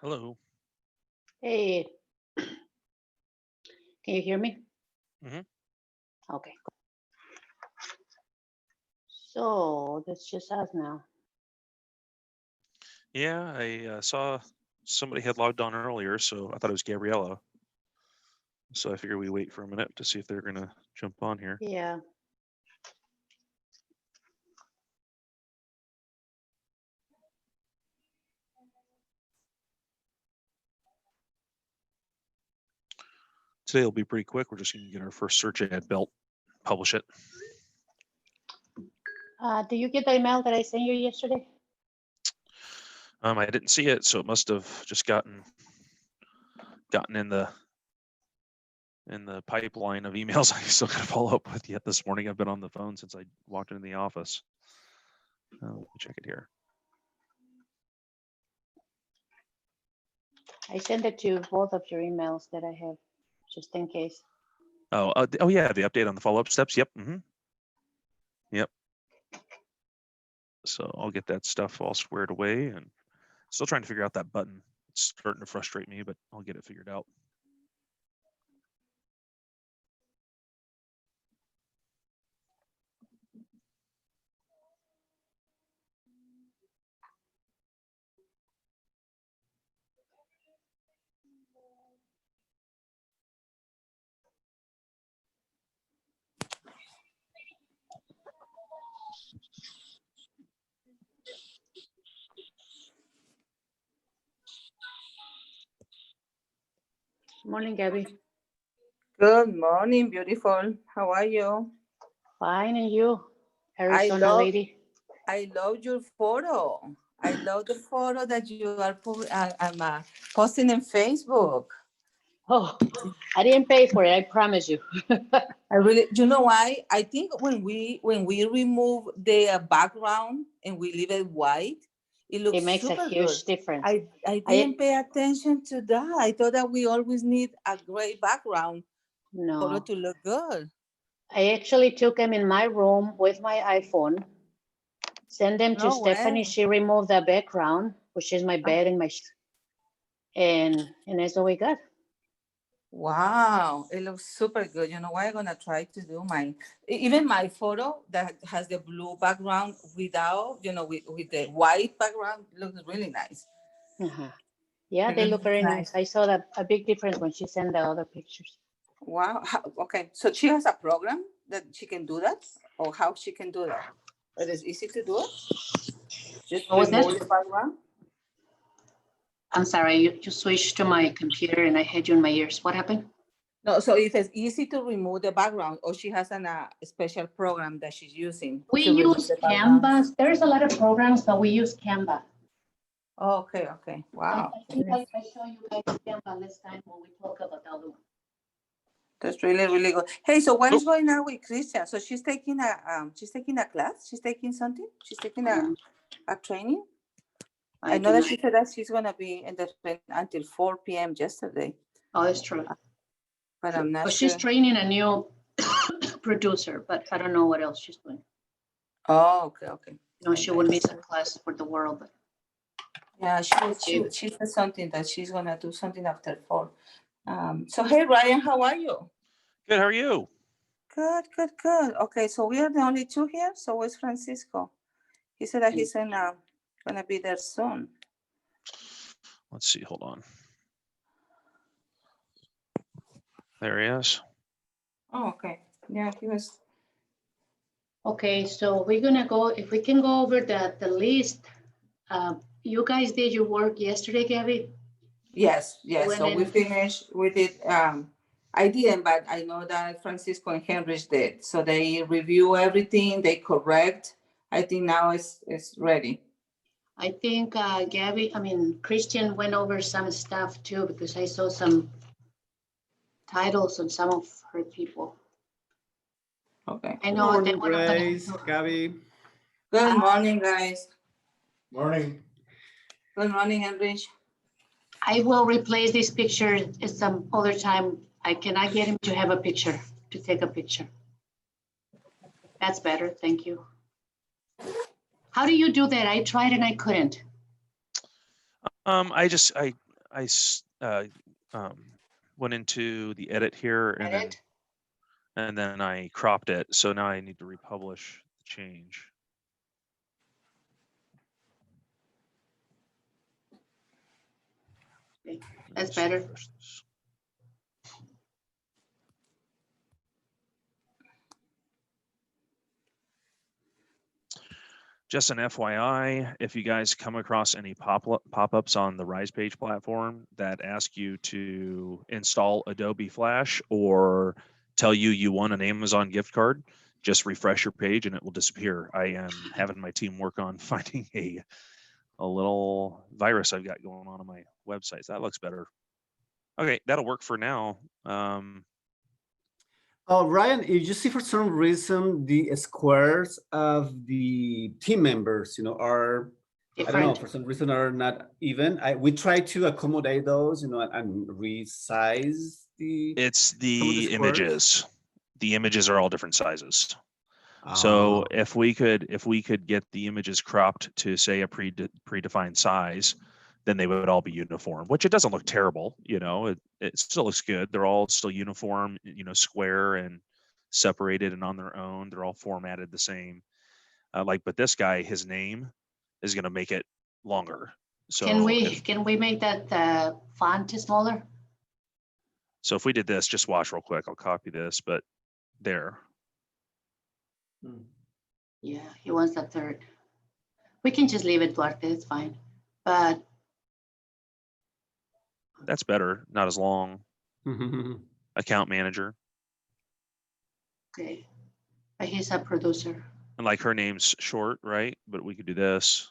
Hello. Hey, can you hear me? Mhm. Okay. So that's just us now. Yeah, I saw somebody had logged on earlier, so I thought it was Gabriella. So I figured we wait for a minute to see if they're gonna jump on here. Yeah. Today will be pretty quick. We're just gonna get our first search ad built, publish it. Do you get the email that I sent you yesterday? I didn't see it, so it must have just gotten in the pipeline of emails I still got to follow up with yet this morning. I've been on the phone since I walked into the office. Let me check it here. I sent it to both of your emails that I have, just in case. Oh yeah, the update on the follow-up steps. Yep. Yep. So I'll get that stuff all squared away, and still trying to figure out that button. It's starting to frustrate me, but I'll get it figured out. Morning, Gabby. Good morning, beautiful. How are you? Fine, and you, I Arizona love lady? I love your photo. I love the photo that you are posting in Facebook. Oh, I didn't pay for it. I promise you. I really, you know why? I think when we remove the background and we leave it white, it looks It makes a super good. huge difference. I didn't pay attention to that. I thought that we always need a gray background for No, it to look good. I actually took them in my room with my iPhone. Send them to No Stephanie. way. She removed the background, which is my bed and and that's what we got. Wow, it looks super good. You know what? I'm gonna try to do mine. Even my photo that has the blue background without, with the white background looks really nice. Uh-huh. Yeah, It they looks look very nice. I saw that a big difference when she sent the other pictures. Wow. Okay, so she has a program that she can do that, or how she can do that? It is easy to do it. Just What was that? remove the background. I'm sorry, you switched to my computer and I had you in my ears. What happened? No, so if it's easy to remove the background, or she has a special program that she's using We to remove use the background. Canva. There's a lot of programs, but we use Canva. Oh, okay. Wow. I think I show you guys Canva next time when we talk about the other one. That's really, really good. Hey, so what Oh. is going on with Christian? So she's taking a class. She's taking something. She's taking a training. I know that she said that she's gonna be in the training until 4 p.m. yesterday, Oh, that's true. but I'm not But sure. she's training a new producer, but I don't know what else she's doing. Oh, okay. No, she wouldn't miss a class for the world. But Yeah, she said something that she's gonna do something after 4. So hey, Ryan, how are you? Good. How are you? Good. Okay, so we are the only two here. So where's Francisco? He said that he's gonna be there soon. Let's see. Hold on. There he is. Oh, okay. Yeah, he was. okay, so we're gonna go. If we can go over the list. You guys did your work yesterday, Gabby? Yes. So we in. finished. We did. I didn't, but I know that Francisco and Henrich did. So they review everything. They correct. I think now it's ready. I think Christian went over some stuff too, because I saw some titles on some of her people. Okay. I know Morning, Grace, Gabby. Good morning, guys. Morning. Good morning, Henrich. I will replace this picture at some other time. I cannot get him to have a picture, to take a picture. That's better, thank you. How do you do that? I tried and I couldn't. I went into the edit here Edit. and then I cropped it. So now I need to republish the change. Okay, that's Let's better. refresh this. Just an FYI, if you guys come across any pop-ups on the RisePage platform that ask you to install Adobe Flash or tell you won an Amazon gift card, just refresh your page and it will disappear. I am having my team work on finding a little virus I've got going on my website. So that looks better. Okay, that'll work for now. Oh, Ryan, you see for some reason the squares of the team members, are, I don't know, Different. for some reason are not even. We try to accommodate those, and resize the. It's some of the squares. images. The images are all different sizes. So Ah, if we could get the images cropped to say a predefined size, then they would all be uniform, which it doesn't look terrible. It still looks good. They're all still uniform, square and separated and on their own. They're all formatted the same. But this guy, his name is going to make it longer. So Can we make that font smaller? So if we did this, just watch real quick. I'll copy this, but there. Yeah, he wants a third. We can just leave it, Duarte, it's fine. But That's better. Not as long. Account manager. okay, but he's a producer. And like her name's short, right? But we could do this.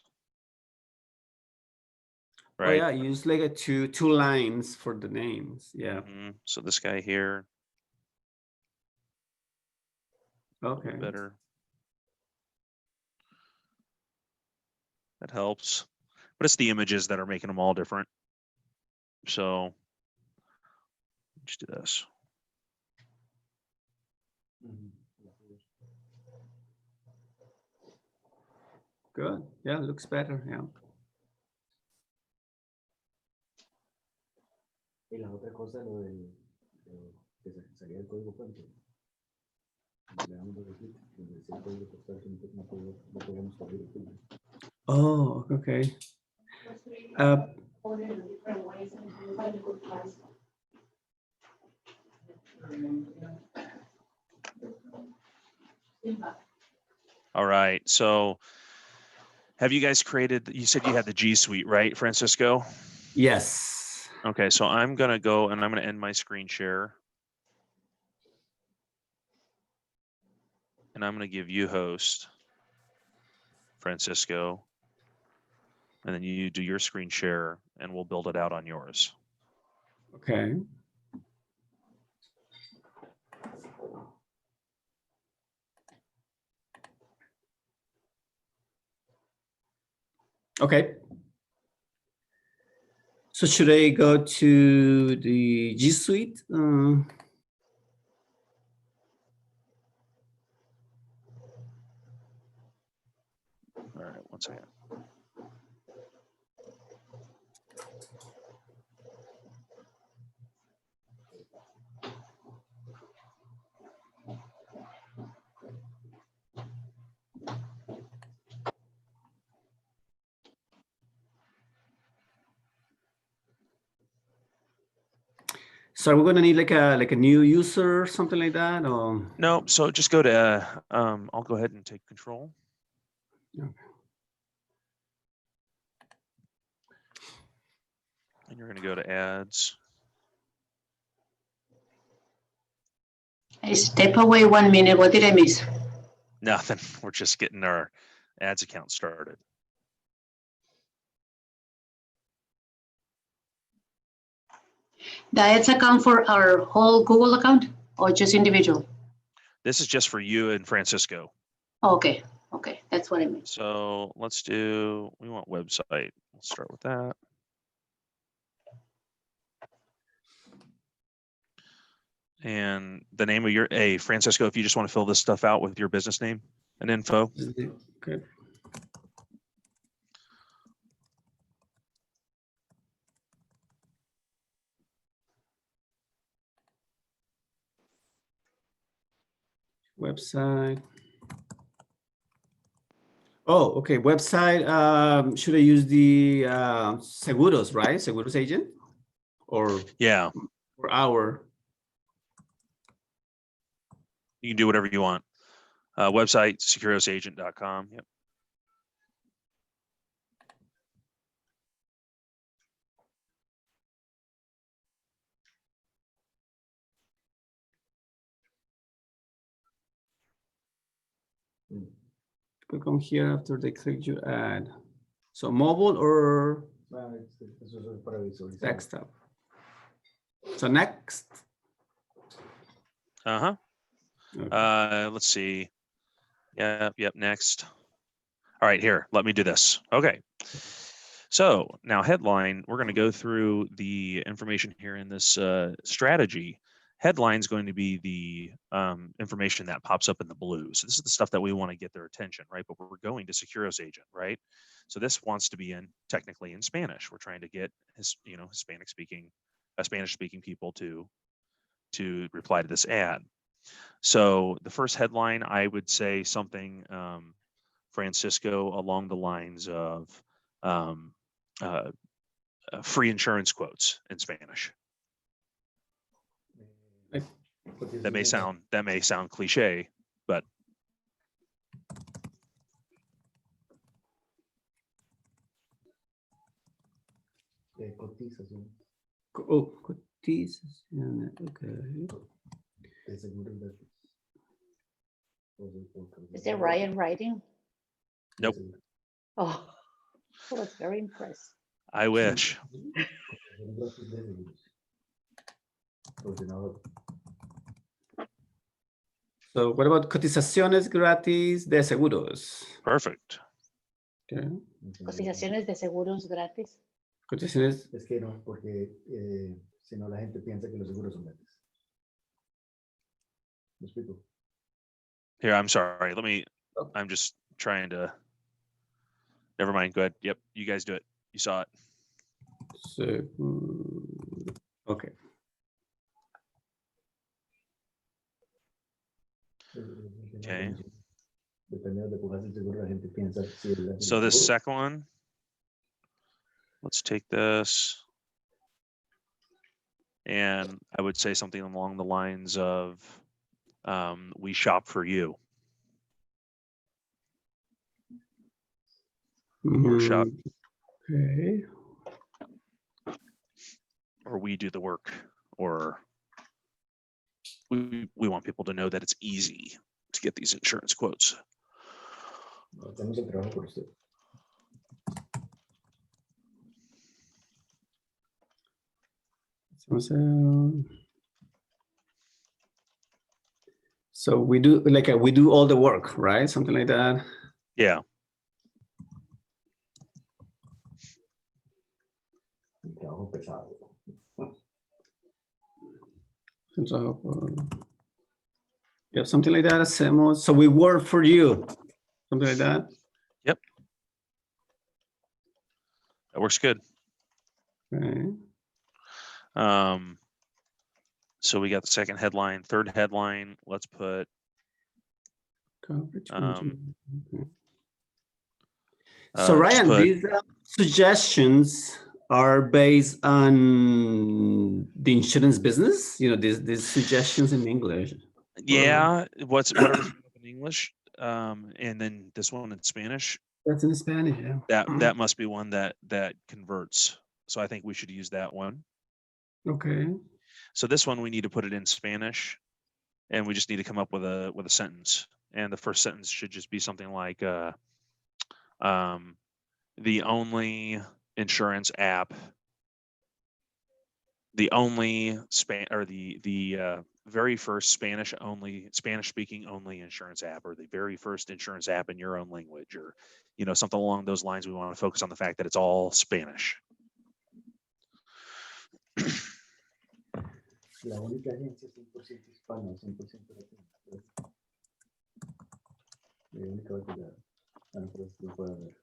Oh Right. yeah, use like a two lines for the names. Yeah. Mhm. So this guy here, a little Okay. bit better. That helps. But it's the images that are making them all different. So let's do this. Good. Yeah, looks better. Yeah. Y la otra cosa, que salía el código fuente. Le damos doble clic, donde decía el código postal que no podíamos correr el filtro. Oh, okay. All right. So have you guys created, you said you had the G Suite, right, Francisco? Yes. Okay, so I'm going to go and I'm going to end my screen share. And I'm going to give you host, Francisco. And then you do your screen share and we'll build it out on yours. Okay. Okay. So should I go to the G Suite? All right, one second. So we're gonna need like a new user or something like that, or No, so just go to, I'll go ahead and take control. Okay. And you're going to go to ads. Hey, step away 1 minute. What did I miss? Nothing. We're just getting our ads account started. The ads account for our whole Google account or just individual? This is just for you and Francisco. Okay, okay, that's what I meant. So let's do, we want website. Let's start with that. And the name of your, hey, Francisco, if you just want to fill this stuff out with your business name and info. okay. Website. Oh, okay. Website. Should I use the Seguros, right? Seguros agent, or Yeah, our? you can do whatever you want. Website, securosagent.com. Yep. Click on here after they click your ad. So mobile or Eso es para visualizar. desktop. So next. Uh-huh. Okay. Let's see. Yep, next. All right, here, let me do this. Okay. So now headline, we're going to go through the information here in this strategy. Headline is going to be the information that pops up in the blue. So this is the stuff that we want to get their attention, right? But we're going to Seguros agent, right? So this wants to be technically in Spanish. We're trying to get Spanish speaking people to reply to this ad. So the first headline, I would say something, Francisco, along the lines of free insurance quotes in Spanish. That may sound cliche, but Cotización Oh, cotización. Okay. de seguros gratis. Is it Ryan writing? Nope. Oh, I was very impressed. I wish. Cotización gratis de seguros. Ordenador. So what about cotizaciones gratis de seguros? Perfect. Okay. Cotizaciones de seguros gratis. Cotizaciones. Es que no, porque si no la gente piensa que los seguros son gratis. ¿Me explico? Here, I'm sorry. I'm just trying to. Never mind. Go ahead. Yep, you guys do it. You saw it. So, okay. Okay. Dependiendo de cómo hace el seguro, la gente piensa si es gratis. So this second one, let's take this. And I would say something along the lines of, we shop for you. Or shop, Okay. or we do the work, or we want people to know that it's easy to get these insurance quotes. Hacemos el trabajo por usted. So we do we do all the work, right? Something like that. Yeah. El trabajo pesado. Yeah, something like that. Hacemos. So we work for you. Something like that. Yep. That works good. Okay. So we got the second headline, third headline. Let's put Coverage. Okay. So just Ryan, put- these suggestions are based on the insurance business. You know, these suggestions in English. yeah, whatever's in English, and then this one in Spanish. That's in Spanish, yeah. That must be one that converts. So I think we should use that one. Okay. So this one we need to put it in Spanish, and we just need to come up with a sentence. And the first sentence should just be something like, the only insurance app, the only the very first Spanish speaking only insurance app, or the very first insurance app in your own language, or something along those lines. We want to focus on the fact that it's all Spanish. La única agencia 100% hispana, 100% latina. La única vez que lo puede ver.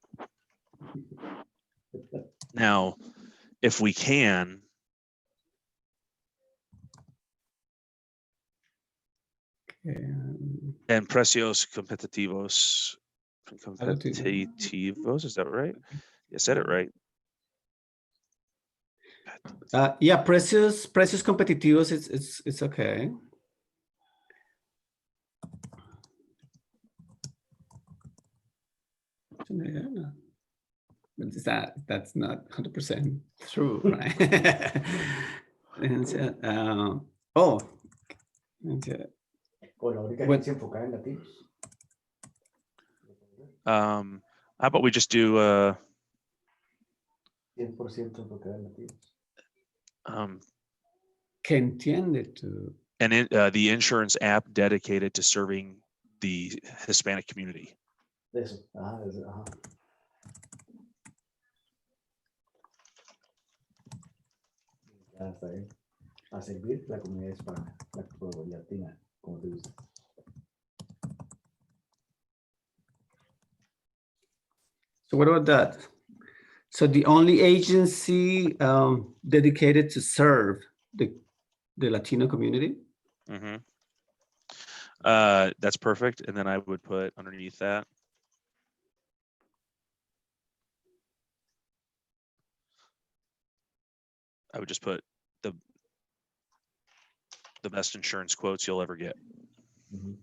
Now, if we can, And precios competitivos. don't think- Competitivos, is that right? You said it right. Yeah, precios competitivos. It's okay. Yeah. But that's not 100% true, right? And so, oh, and so, O la única Bueno. agencia enfocada en latinos. How about we just do 100% enfocada en latinos. que entiende tú. the insurance app dedicated to serving the Hispanic community. De eso. Ajá, ajá. Ya está bien. A servir la comunidad hispana, la latina, como te gusta. So what about that? So the only agency dedicated to serve the Latino community? Mhm. That's perfect. And then I would put underneath that. I would just put the best insurance quotes you'll ever get, Ujú.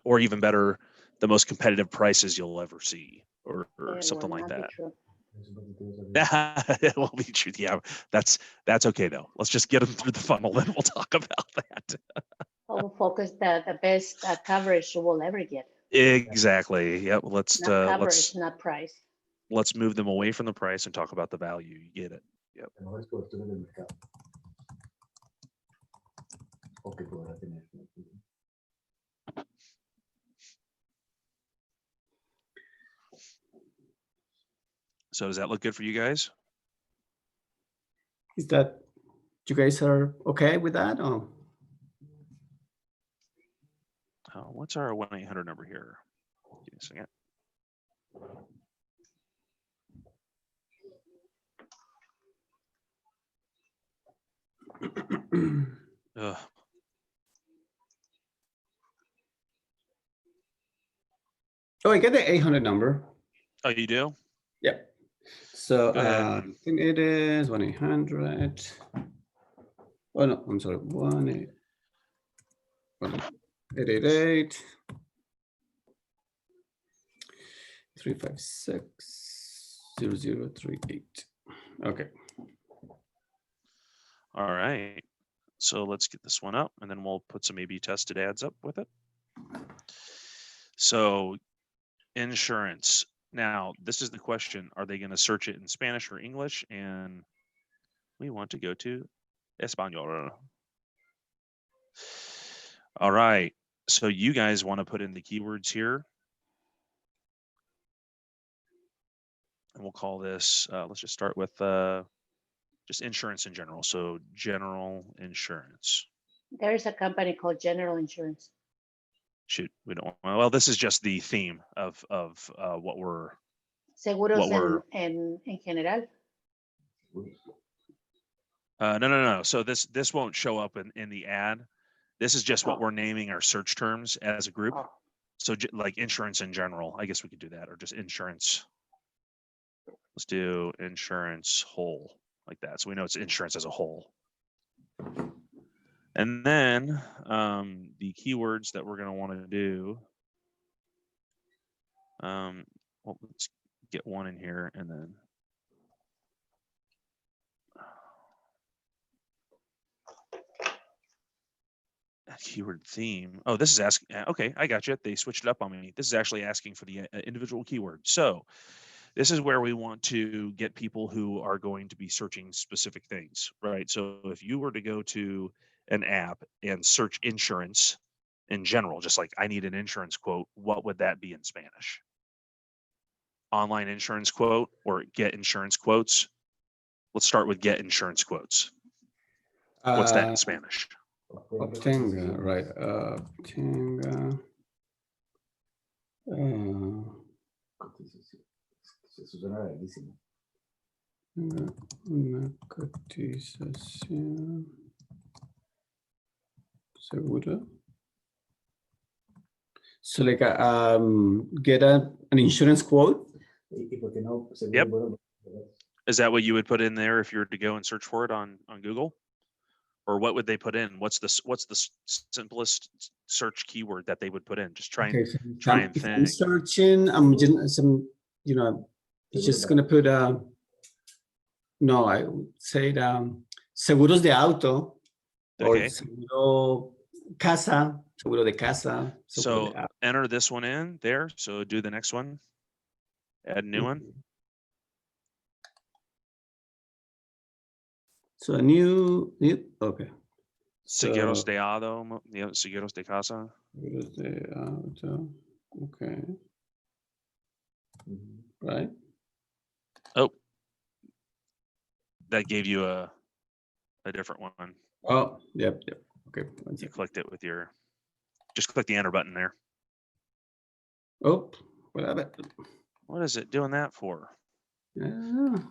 or even better, the most competitive prices you'll ever see, or It something will like not be that. true. Eso es lo que te gusta. It will be true. Yeah, that's okay though. Let's just get them through the funnel, then we'll talk about that. I'll focus the best coverage you will ever get. Exactly. Yep. Let's Not coverage, not price. let's move them away from the price and talk about the value. You get it. Las mejores coberturas del mercado. O que podrá tener. So does that look good for you guys? Is that you guys are okay with that? Oh, What's our 1-800 number here? Give me a second. Ugh. oh, I get the 800 number. Oh, you do? Yep. So Go ahead. I think it is 1-800. Oh no, I'm sorry, 888 356 0038. Okay. All right. So let's get this one up, and then we'll put some A/B tested ads up with it. So insurance. Now, this is the question. Are they going to search it in Spanish or English? And we want to go to Español. All right. So you guys want to put in the keywords here. And we'll call this, let's just start with just insurance in general. So general insurance. There is a company called General Insurance. Shoot, we don't, well, this is just the theme of what we're, Seguros we're- en general. no. So this won't show up in the ad. This is just what Oh. we're naming our search terms as a group. Oh. So like insurance in general, I guess we could do that, or just insurance. Let's do insurance whole like that. So we know it's insurance as a whole. And then the keywords that we're going to want to do. Well, let's get one in here and then. Keyword theme. Oh, this is asking. Okay, I got you. They switched it up on me. This is actually asking for the individual keyword. So this is where we want to get people who are going to be searching specific things, right? So if you were to go to an app and search insurance in general, just like I need an insurance quote, what would that be in Spanish? Online insurance quote or get insurance quotes? Let's start with get insurance quotes. What's that in Spanish? Obtenga, right? Obtenga. Eso suena larguísimo. Una cotización Seguro. So like get an insurance quote. ¿Y por qué no? Seguro, Yep. bueno, Is that what you would put in there if you were to go and search for it on Google? Or what would they put in? What's the simplest search keyword that they would put in? Just try and Okay, so try and if I'm think. searching, I'm just some, just gonna put no, I would say seguros de auto or Okay. seguro casa, seguro de casa. seguro So de auto. enter this one in there. So do the next one. Add a new one. So a new, okay. Seguros So, de auto, seguros de casa. seguros de auto, okay, ujú. right? Oh, that gave you a different one. Oh, yep. Okay, one You second. clicked it with your, just click the enter button there. Oh, whatever. What is it doing that for? Ah,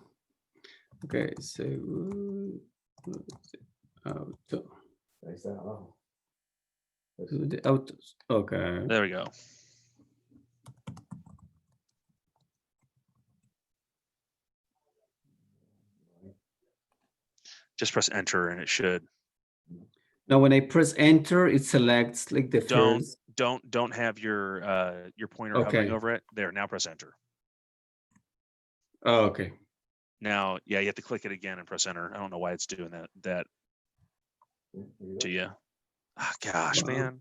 okay, seguro de auto. Ahí está abajo. Seguro de autos. Okay. There we go. Just press enter and it should. Now, when I press enter, it selects like the Don't first. don't have your pointer hovering Okay. over it. There, now press enter. Oh, okay. Now, yeah, you have to click it again and press enter. I don't know why it's doing that Sí, ahí va. to you. Ah, gosh, Wow. man.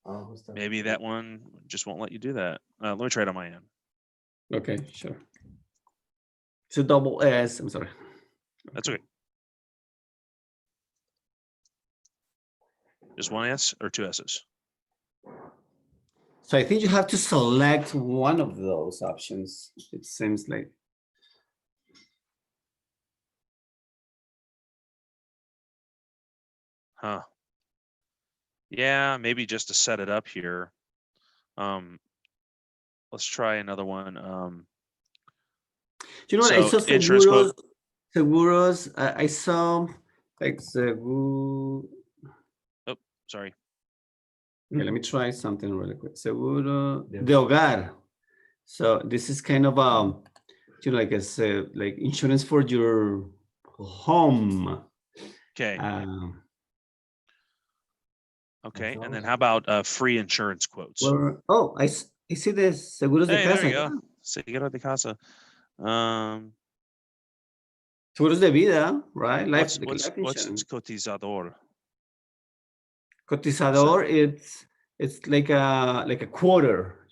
Abajo está. Maybe that one just won't let you do that. Let me try it on my end. Okay, sure. It's a double S. I'm sorry. That's okay. Just one S or two S's? So I think you have to select one of those options. It seems like. Huh. Yeah, maybe just to set it up here. Let's try another one. You know what? I So, saw insurance quote. seguros. I saw like seguro. Sorry. Okay, let me try something really quick. Seguro De de hogar. So this is kind of like like insurance for your home. Okay. Okay. That's And then all. how about free insurance quotes? Oh, I see this seguros de Hey, there casa. you go. Seguro de casa. Seguros de vida, right? Life What's insurance. cotizador? Cotizador, it's like a quarter,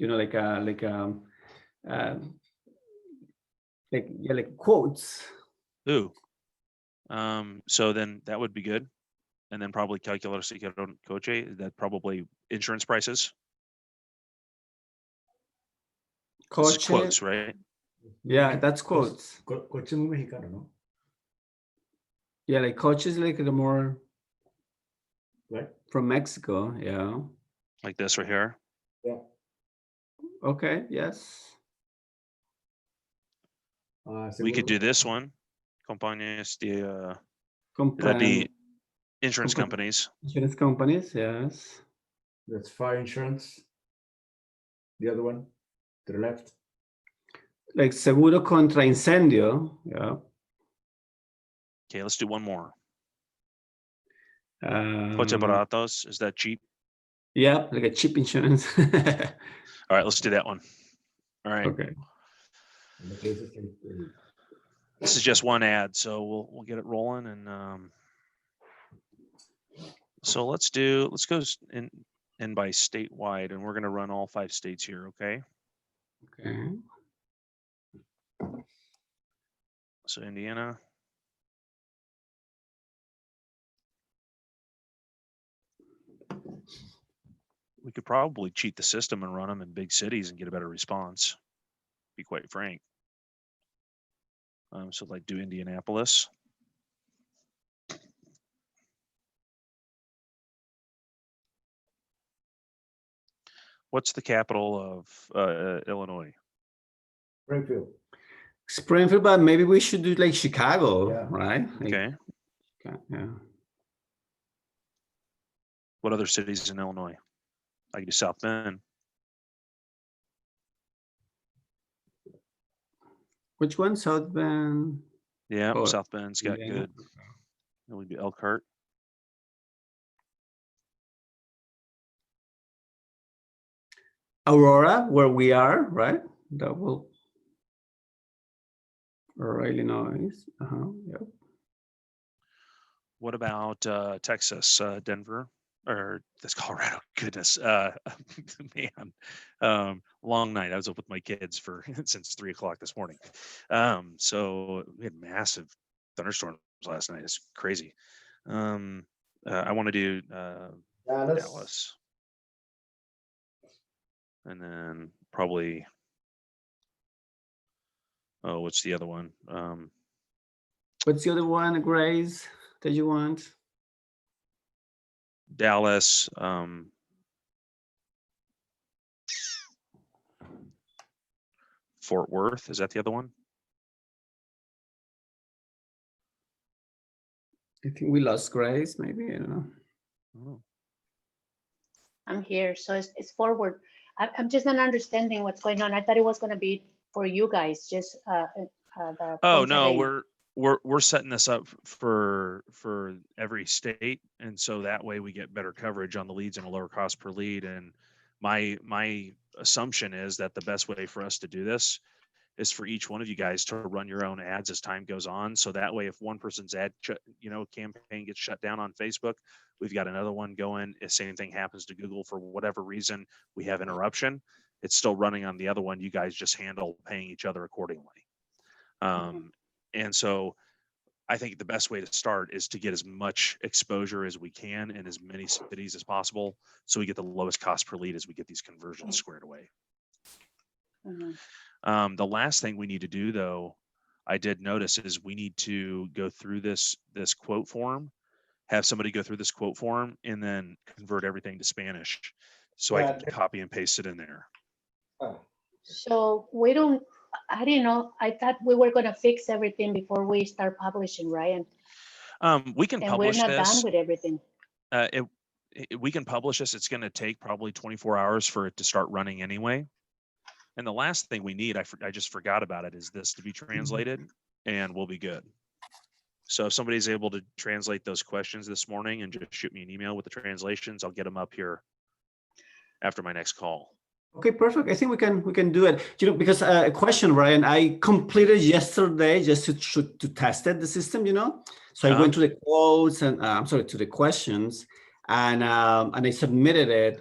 like quotes. Ooh. So then that would be good. And then probably calculador seguro coche, that probably insurance prices. This is Coche, quotes, right? yeah, that's quotes. Coche muy mexicano, ¿no? Yeah, like coche is like the more Right? from Mexico, yeah. Like this right here. Yeah. Okay, yes. We could Seguro- do this one. Compañías de, that'd Compran be insurance Compa- companies. insurance companies, yes. That's fire insurance. The other one to the left. Like seguro contra incendio, yeah. Okay, let's do one more. Um, Coche baratos, is that cheap? yeah, like a cheap insurance. All right, let's do that one. All right. Okay. En lo que dices que el- This is just one ad, so we'll get it rolling. And so let's go in by statewide, and we're gonna run all 5 states here, okay? Okay. So Indiana. We could probably cheat the system and run them in big cities and get a better response, to be quite frank. So like do Indianapolis. What's the capital of Illinois? Springfield. Springfield, but maybe we should do like Chicago, Yeah. right? Like, Okay. yeah. What other cities in Illinois? I can do South Bend. Which one? South Bend? Yeah, Oh, South Bend's got yeah. good. And we do Elkhart. Aurora, where we are, right? That will. Or Illinois. Yep. What about Texas, Denver, or this Colorado? Goodness, man, long night. I was up with my kids for since 3 o'clock this morning. So we had massive thunderstorms last night. It's crazy. I want to do Dallas, and then probably. Oh, what's the other one? What's the other one, Grace, that you want? Dallas, Fort Worth. Is that the other one? I think we lost Grace, maybe, I don't know. Oh. I'm here, so it's forward. I'm just not understanding what's going on. I thought it was gonna be for you guys, just the. Oh Ponce no, Arena. we're setting this up for every state, and so that way we get better coverage on the leads and a lower cost per lead. And my assumption is that the best way for us to do this is for each one of you guys to run your own ads as time goes on. So that way, if one person's ad, campaign gets shut down on Facebook, we've got another one going. If same thing happens to Google for whatever reason, we have interruption, it's still running on the other one. You guys just handle paying each other accordingly. And so I think the best way to start is to get as much exposure as we can in as many cities as possible, so we get the lowest cost per lead as we get these conversions squared away. Mhm. The last thing we need to do, though, I did notice, is we need to go through this quote form, have somebody go through this quote form, and then convert everything to Spanish, so I can copy and paste it in there. So I didn't know, I thought we were gonna fix everything before we start publishing, right? We can And we're publish not this. done with everything. We can publish this. It's going to take probably 24 hours for it to start running anyway. And the last thing we need, I just forgot about it, is this to be translated, and we'll be good. So if somebody's able to translate those questions this morning and just shoot me an email with the translations, I'll get them up here after my next call. Okay, perfect. I think we can do it. Because a question, Ryan, I completed yesterday just to test it, the system, So I went to the quotes and to the questions, and I submitted it.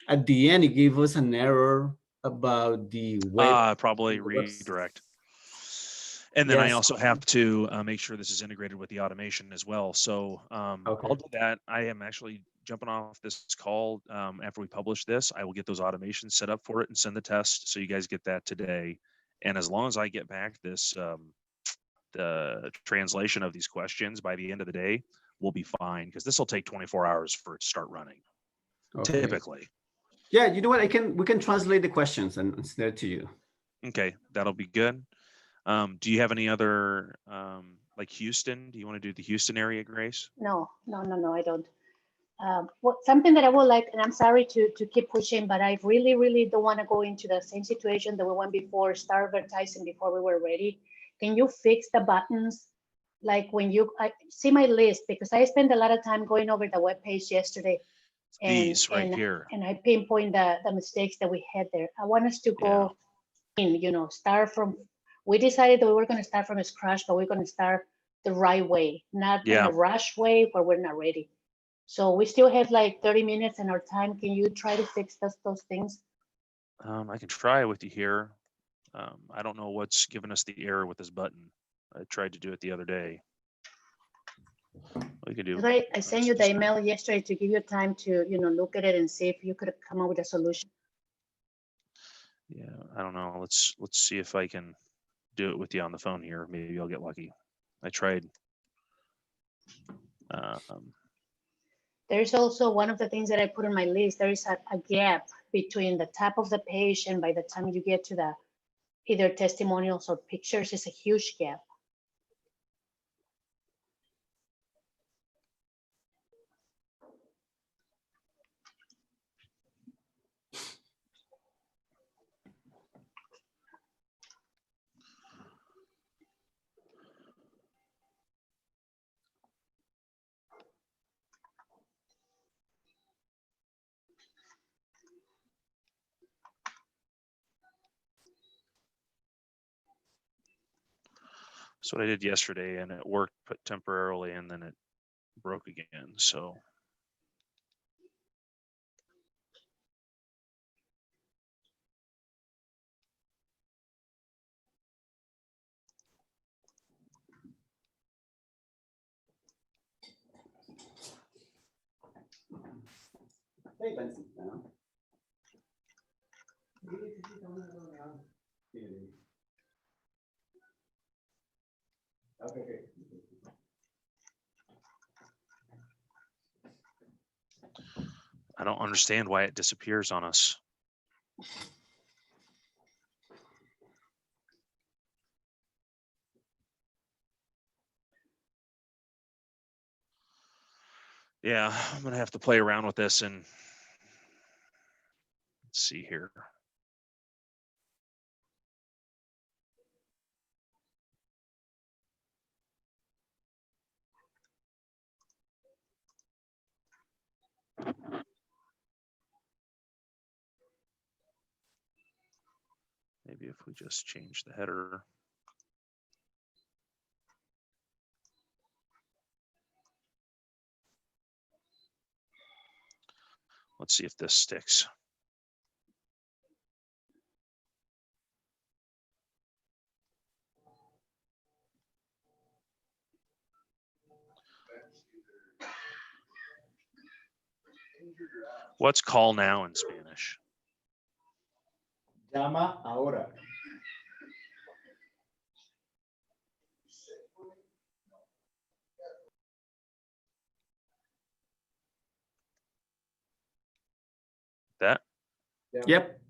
At the end, it gave us an error about the web. Probably redirect. And then I Yes. also have to make sure this is integrated with the automation as well. So Okay. I'll do that. I am actually jumping off this call after we publish this. I will get those automations set up for it and send the test, so you guys get that today. And as long as I get back this the translation of these questions by the end of the day, we'll be fine, because this will take 24 hours for it to start running. Okay. Typically. Yeah, you know what? We can translate the questions and send it to you. Okay, that'll be good. Do you have any other like Houston? Do you want to do the Houston area, Grace? No, I don't. Something that I would like, and I'm sorry to keep pushing, but I really don't want to go into the same situation that we went before, start advertising before we were ready. Can you fix the buttons? Like when I see my list, because I spent a lot of time going over the webpage yesterday. These right here. And I pinpoint the mistakes that we had there. I want us to go in, start from, we decided that we were going to start from scratch, but we're going to start the right way, not in a rush way where we're not ready. So we still have like 30 minutes in our time. Can you try to fix those things? I can try with you here. I don't know what's giving us the error with this button. I tried to do it the other day. We could do. I sent you the email yesterday to give you time to, look at it and see if you could come up with a solution. Yeah, I don't know. Let's see if I can do it with you on the phone here. Maybe I'll get lucky. I tried. There's also one of the things that I put on my list. There is a gap between the top of the page and by the time you get to the either testimonials or pictures, is a huge gap. That's what I did yesterday, and it worked temporarily, and then it broke again. So Hey, Benson. Okay. I don't understand why it disappears on us. Yeah, I'm gonna have to play around with this and let's see here. Maybe if we just change the header. Let's see if this sticks. What's call now in Spanish? Llama ahora. That? Yep.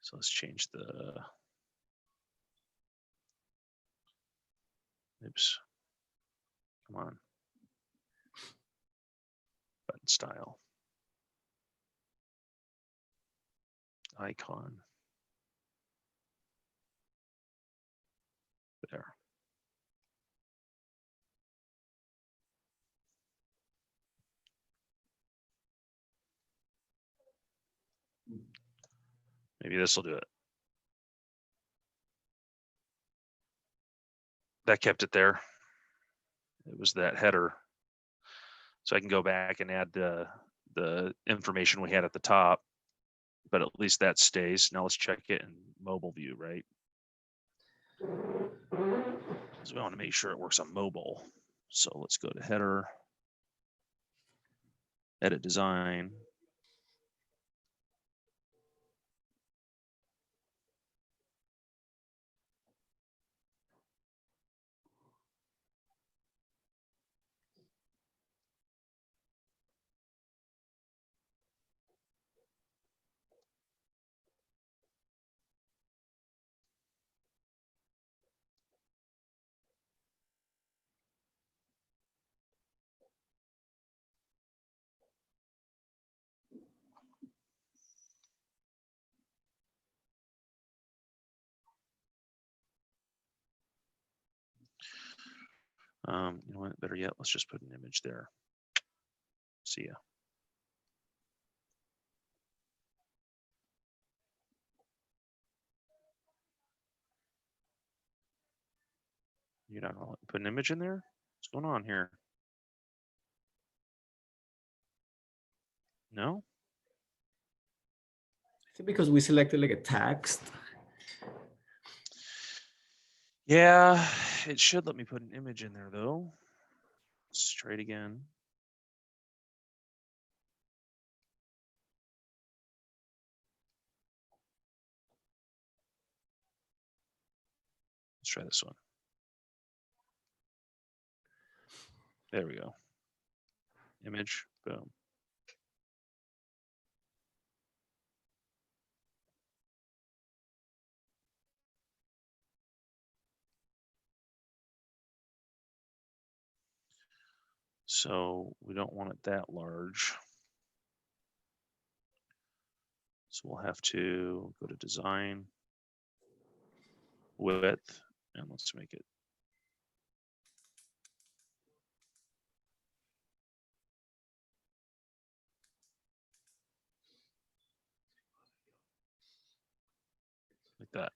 So let's change the, oops, come on. Button style. Icon. There. Maybe this will do it. That kept it there. It was that header. So I can go back and add the information we had at the top, but at least that stays. Now let's check it in mobile view, right? So we want to make sure it works on mobile. So let's go to header, edit design. You know what, better yet, let's just put an image there. See ya. You're not gonna put an image in there? What's going on here? No? Is it because we selected like a text? Yeah, it should let me put an image in there though. Let's try it again. Let's try this one. There we go. Image, boom. So we don't want it that large. So we'll have to go to design. width, and let's make it. Like that.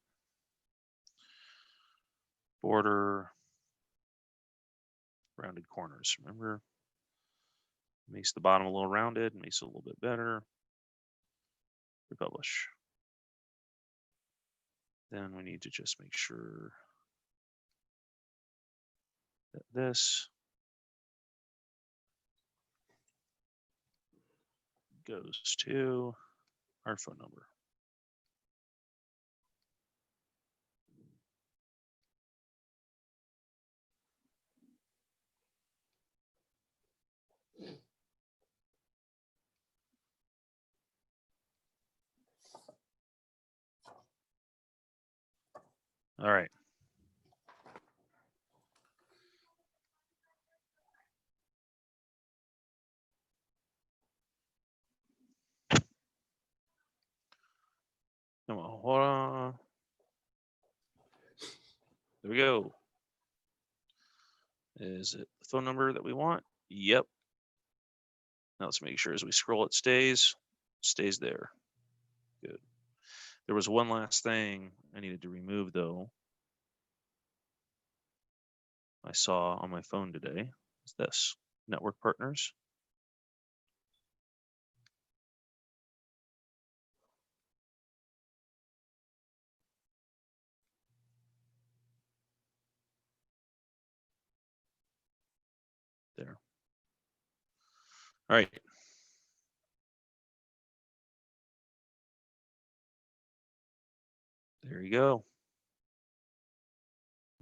Border, rounded corners. Remember, makes the bottom a little rounded, makes it a little bit better. Republish. Then we need to just make sure that this goes to our phone number. All right. Come on, hold on. There we go. Is it the phone number that we want? Yep. Now let's make sure as we scroll it stays there. Good. There was one last thing I needed to remove though. I saw on my phone today. Is this network partners? There. All right. There you go.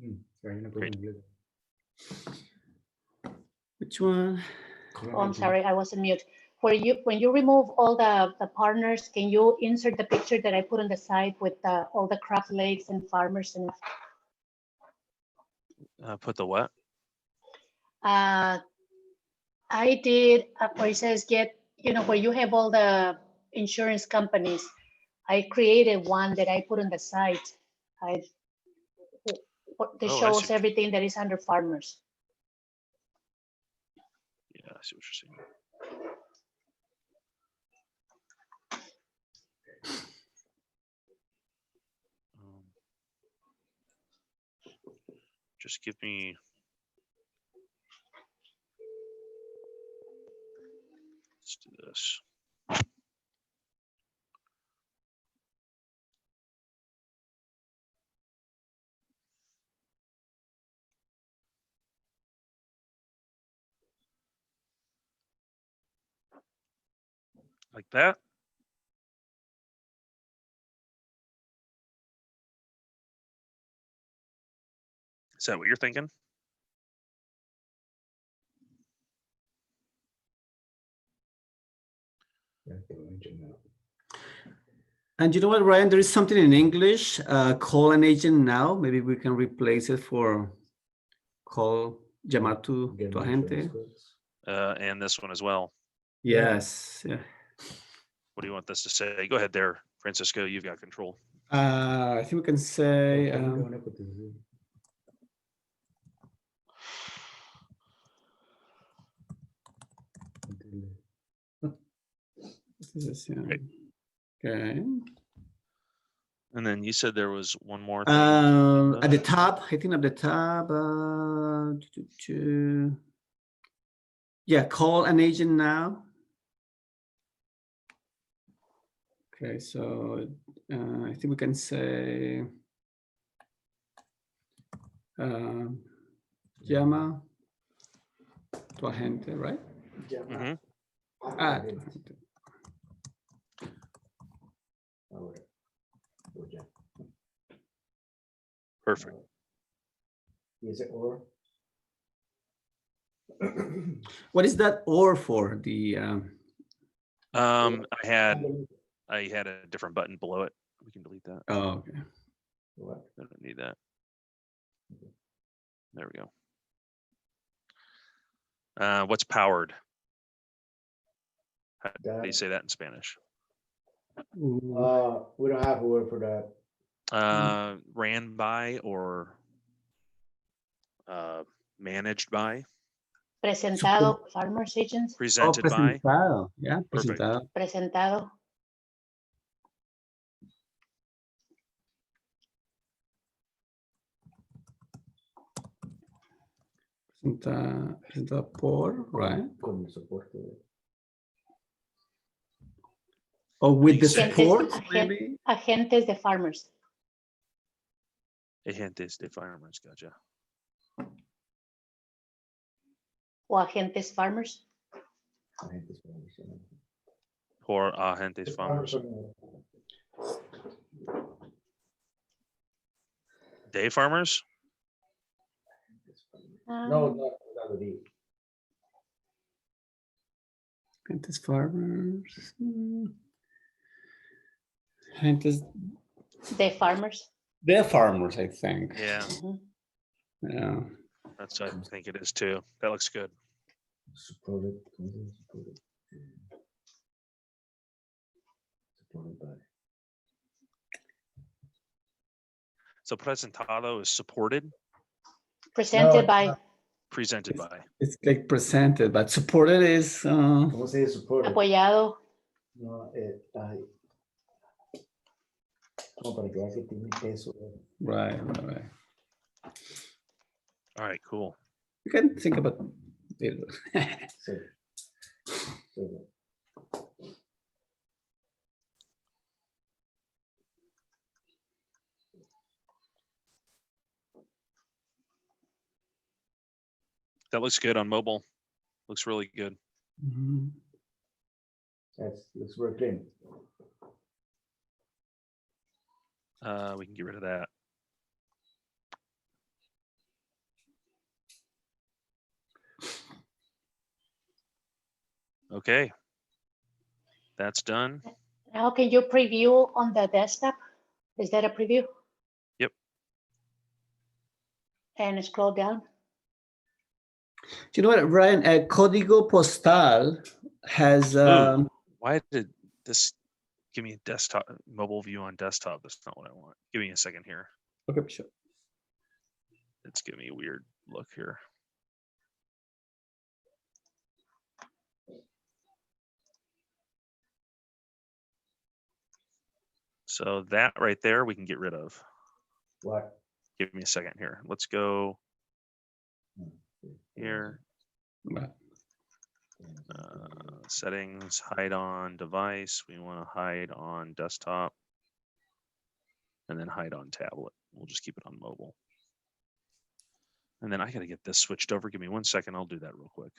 Hay una cosa Great. en inglés. Which one? Oh, I'm sorry, I was on mute. When you remove all the partners, can you insert the picture that I put on the side with all the craft lakes and farmers and Put the what? I did where it says get, where you have all the insurance companies. I created one that I put on the site. That Oh, I shows see. everything that is under farmers. Yeah, I see what you're saying. Just give me. Let's do this. Like that. Is that what you're thinking? Ya te lo he mencionado. And you know what, Ryan? There is something in English. Call an agent now. Maybe we can replace it for call llamar tu Get my agente. insurance quotes. And this one as well. Yes. Yeah. What do you want this to say? Go ahead there, Francisco. You've got control. I think we can say. Tengo una cotización. Great. Okay. And then you said there was one more thing. At the top, I think at the top. Yeah, call an agent now. Okay, so I think we can say llama tu agente, right? Mhm. Ah, Ahora. O ya. Perfect. Y ese or. what is that or for? The I had a different button below it. We can delete that. oh, okay. What? I don't need that. There we go. What's powered? How do you say that in Spanish? We don't have a word for that. ran by or managed by, Presentado, farmers agents, Oh, presented by. presentado. Yeah, Perfect. presentado. presentado. Presentado por, right? Con el soporte de Or with the Agentes- support, agen- maybe? Agentes de farmers. Agentes de farmers, gotcha. O agentes farmers. agentes profesionales. Or agentes farmers. Day farmers? No, Um, no, no, the Agentes farmers. Agentes, De farmers. they're farmers, I think. Yeah, Mhm. Yeah. that's what I think it is too. That looks good. supported, ¿cómo se dice? Supported. Supported by. So presentado is supported, Presented No, by, presented by. It's like presented, but supported is, ¿Cómo se dice supported? apoyado. No, ay, como para que vea que tiene peso. right. All right, cool. You can think about it. Sí. Sí. That looks good on mobile. Looks really good. Mhm. Looks very clean. We can get rid of that. Okay. That's done. Now can you preview on the desktop? Is that a preview? Yep. And scroll down. Do you know what, Ryan? Código Postal has. Ooh. Why did this give me desktop mobile view on desktop? That's not what I want. Give me a second here. Okay, sure. It's giving me a weird look here. So that right there, we can get rid of. What? Give me a second here. Let's go here. Right. Settings, hide on device. We want to hide on desktop. And then hide on tablet. We'll just keep it on mobile. And then I got to get this switched over. Give me 1 second. I'll do that real quick.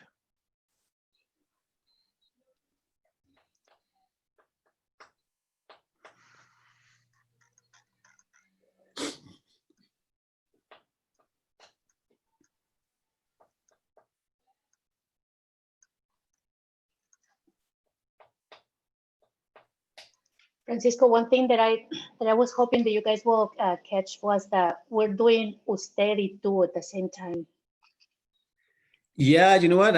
Francisco, one thing that I was hoping that you guys will catch was that we're doing usted y tú at the same time. Yeah, you know what?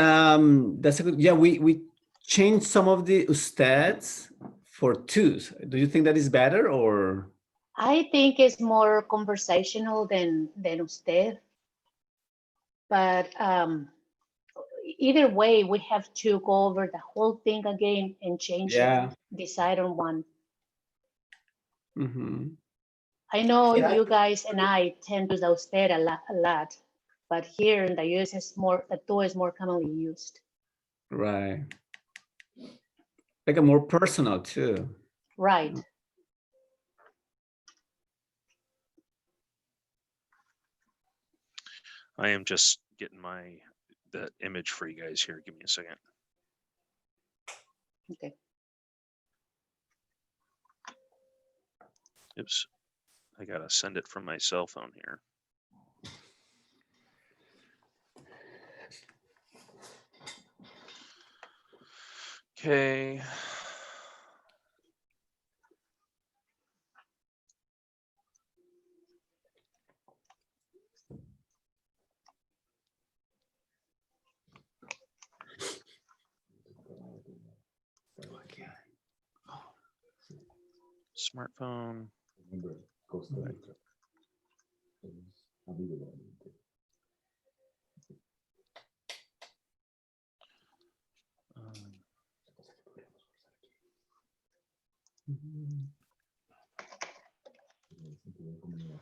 That's a good. Yeah, we changed some of the ustads for twos. Do you think that is better or? I think it's more conversational than usted. But either way, we have to go over the whole thing again and change Yeah. it, decide on one. Mm-hmm. I know Yeah. you guys and I tend to use usted a lot, but here in the US, it's more, the tú is more commonly used. Right. Like a more personal too. Right. I am just getting the image for you guys here. Give me a second. Okay. Oops. I gotta send it from my cell phone here. Okay. Smartphone. Remember, Costa Rica. Es amigo de la gente. Sentido de comunidad.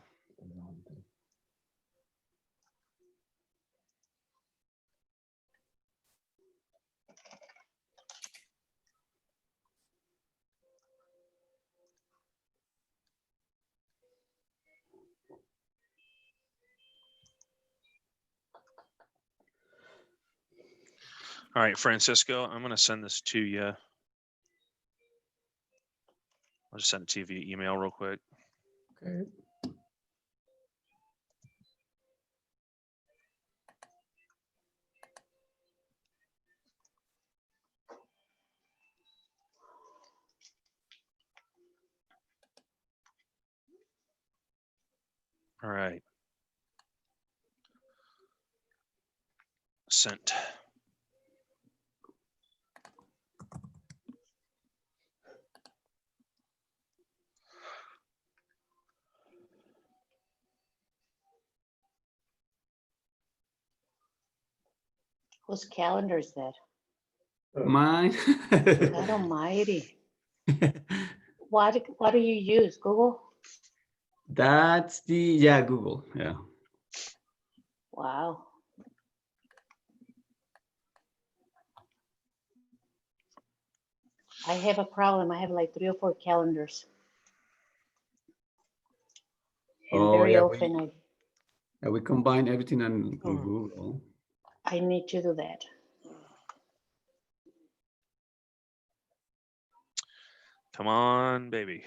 All right, Francisco, I'm going to send this to you. I'll just send it to you via email real quick. Okay. All right. Sent. Whose calendar is that? Mine. God almighty. What do you use? Google? That's the, yeah, Google. Yeah. Wow. I have a problem. I have like 3 or 4 calendars. And Oh, very yeah, often we combine everything on Mm. Google. I need to do that. Come on, baby.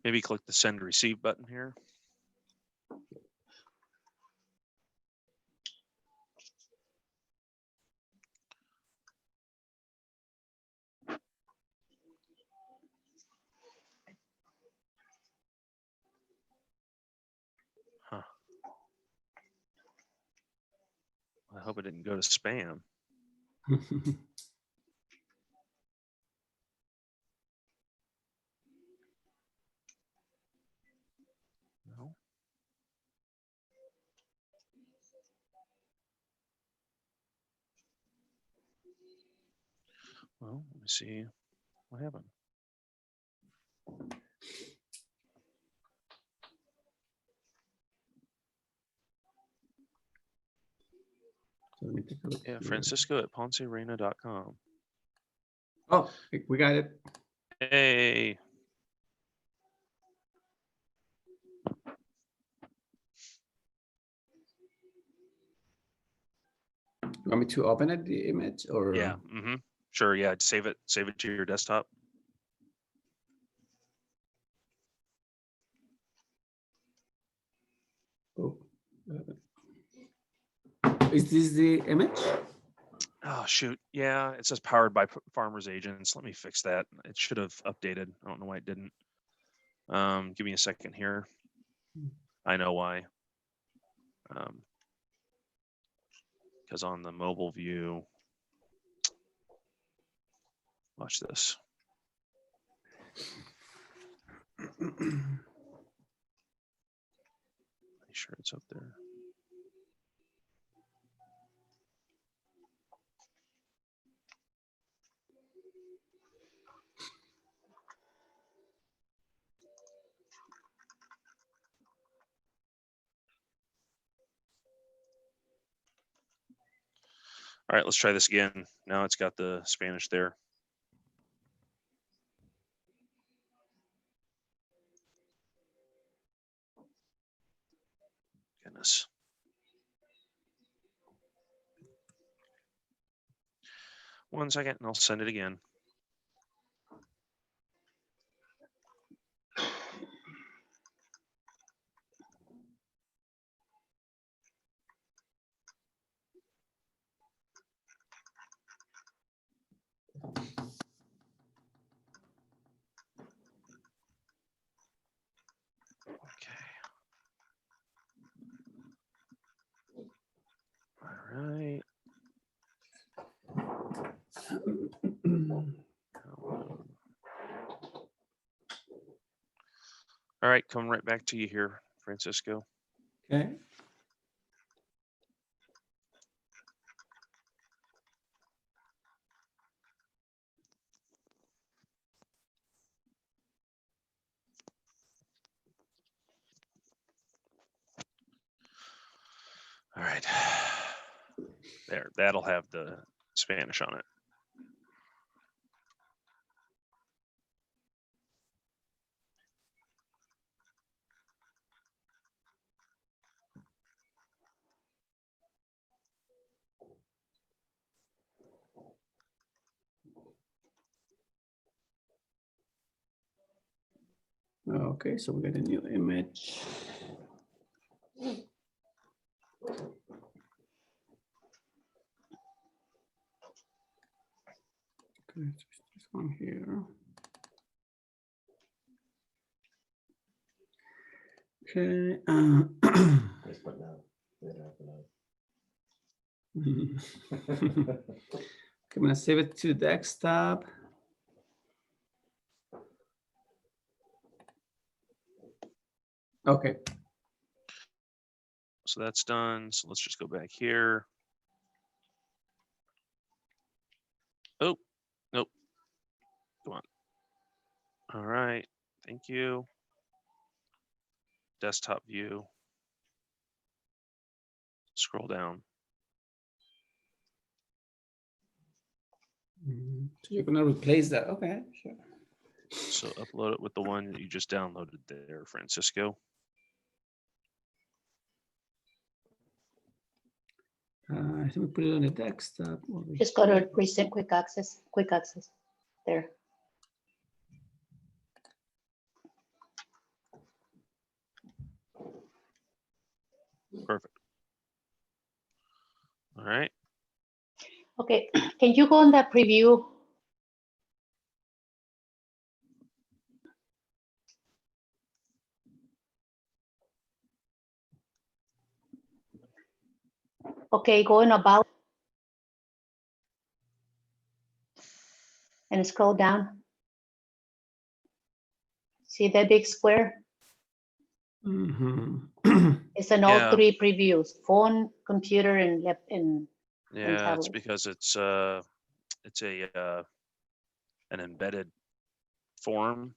Maybe click the send receive button here. Huh. I hope it didn't go to spam. No. Well, let me see what happened. Let me take a look Yeah, here. Francisco at poncearena.com. Oh, we got it. Hey, You want me to open it, the image, or? yeah, sure, yeah, save it to your desktop. Oh. Is this the image? Oh shoot, yeah, it says powered by Farmers Agents. Let me fix that. It should have updated. I don't know why it didn't. Give me a second here. I know why. Because on the mobile view, watch this. Make sure it's up there. All right, let's try this again. Now it's got the Spanish there. Goodness. One second, and I'll send it again. All right, coming right back to you here, Francisco. Okay. All right. There, that'll have the Spanish on it. Okay, so we got a new image. Okay, so this one here. Okay. Es palabra, era palabra. Okay, I'm gonna save it to desktop. Okay. So that's done. So let's just go back here. Oh, nope. Come on. All right. Thank you. Desktop view. Scroll down. So you're gonna replace that. Okay, sure. So upload it with the one that you just downloaded there, Francisco. I think we put it on the desktop. over Just go to here. recent quick access, there. Perfect. All right. Okay, can you go on that preview? Okay, go in about and scroll down. See that big square? Mhm. It's an all Yeah. 3 previews, phone, computer, and Yeah, it's tablet. because it's an embedded form.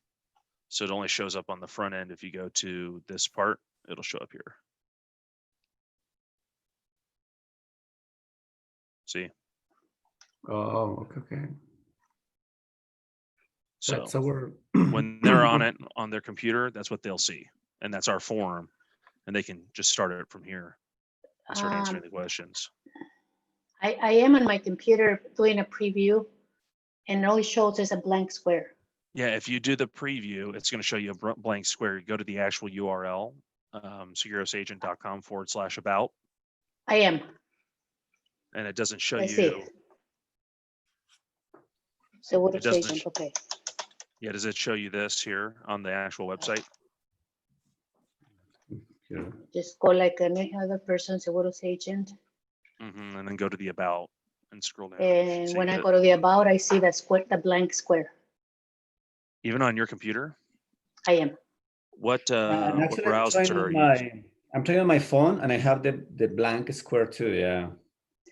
So it only shows up on the front end. If you go to this part, it'll show up here. See? Oh, okay. So That's our when they're on it on their computer, that's what they'll see. And that's our form. And they can just start it from here and start answering the questions. I am on my computer doing a preview, and it only shows as a blank square. Yeah, if you do the preview, it's going to show you a blank square. You go to the actual URL, segurosagent.com/about, I am. and it doesn't show I see you. it. So what It is doesn't. agent? Okay. Yeah, does it show you this here on the actual website? yeah. Just go like any other person, Seguros agent. And then go to the about and scroll down. And See when I it? go to the about, I see that square, the blank square. Even on your computer, I am. what And actually, browser are you using? I'm trying on my phone, and I have the blank square too. Yeah.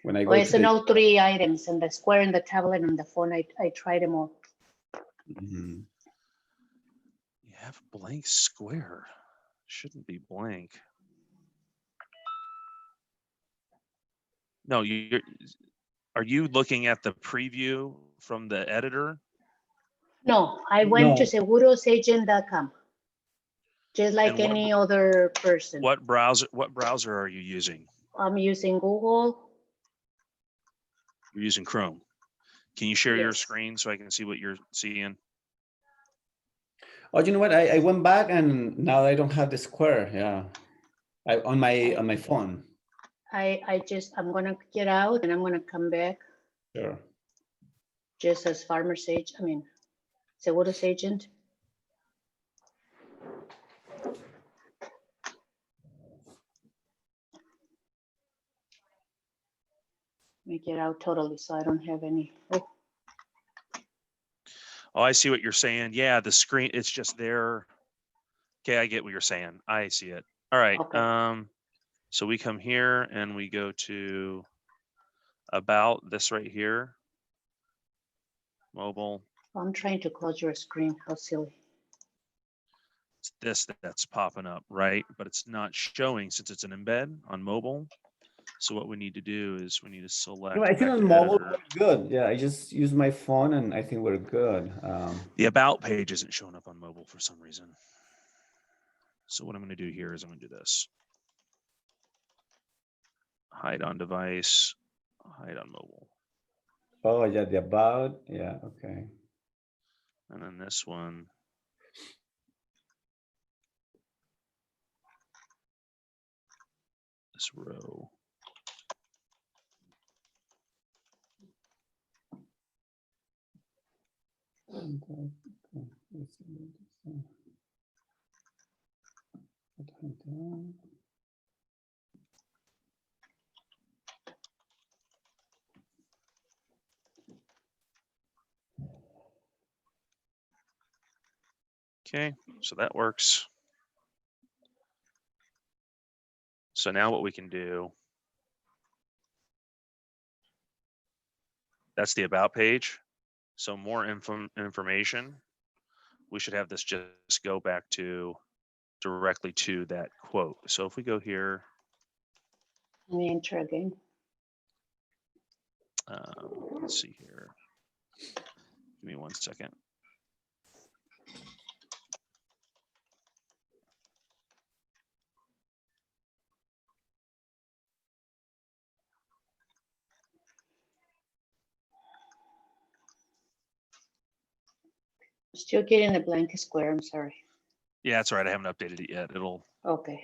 When I go Well, it's to an the, all 3 items, and the square, and the tablet, and the phone. I tried them all. Mhm. You have a blank square. Shouldn't be blank. No, are you looking at the preview from the editor? No, I went to No. segurosagent.com. Just like And what any other person. What browser are you using? I'm using Google. You're using Chrome. Can you share your Yes. screen so I can see what you're seeing? Oh, you know what? I went back, and now I don't have the square. Yeah. On my phone. I'm gonna get out and I'm gonna come back Sure. just as farmer's agent, Seguros agent. Let me get out totally so I don't have any. Oh, Oh, I see what you're saying. Yeah, the screen, it's just there. Okay, I get what you're saying. I see it. All right. Okay. So we come here and we go to about this right here. Mobile. I'm trying to close your screen. How silly. It's this that's popping up, right? But it's not showing since it's an embed on mobile. So what we need to do is we need to select. No, I think back on to mobile editor. we're good. Yeah, I just use my phone and I think we're good. The about page isn't showing up on mobile for some reason. So what I'm going to do here is I'm going to do this. Hide on device, hide on mobile. Oh yeah, the about. Yeah, okay. And then this one. This row. Okay, so that works. So now what we can do, that's the about page. So more information, we should have this just go back to directly to that quote. So if we go here, Let me enter again. let's see here. Give me 1 second. Still getting a blank square. I'm sorry. Yeah, that's right. I haven't updated it yet. It'll Okay.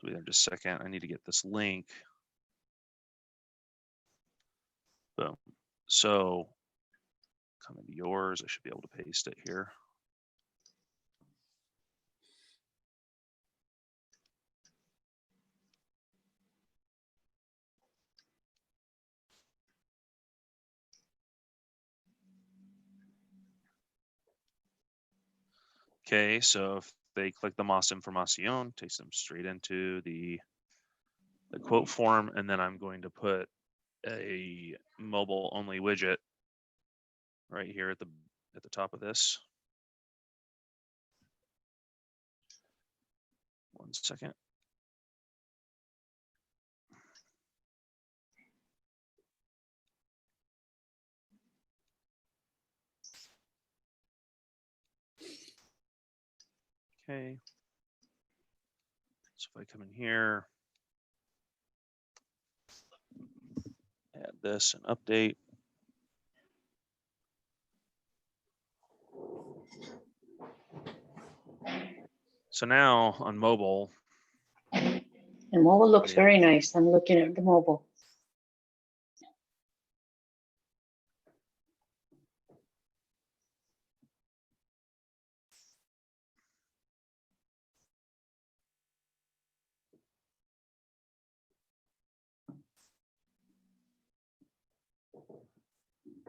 be there in just a second. I need to get this link. Boom. So come into yours. I should be able to paste it here. Okay, so if they click the Más Información, takes them straight into the quote form, and then I'm going to put a mobile only widget right here at the top of this. 1 second. Okay. So if I come in here, add this and update. So now on mobile, And mobile looks Yeah. very nice. I'm looking at the mobile.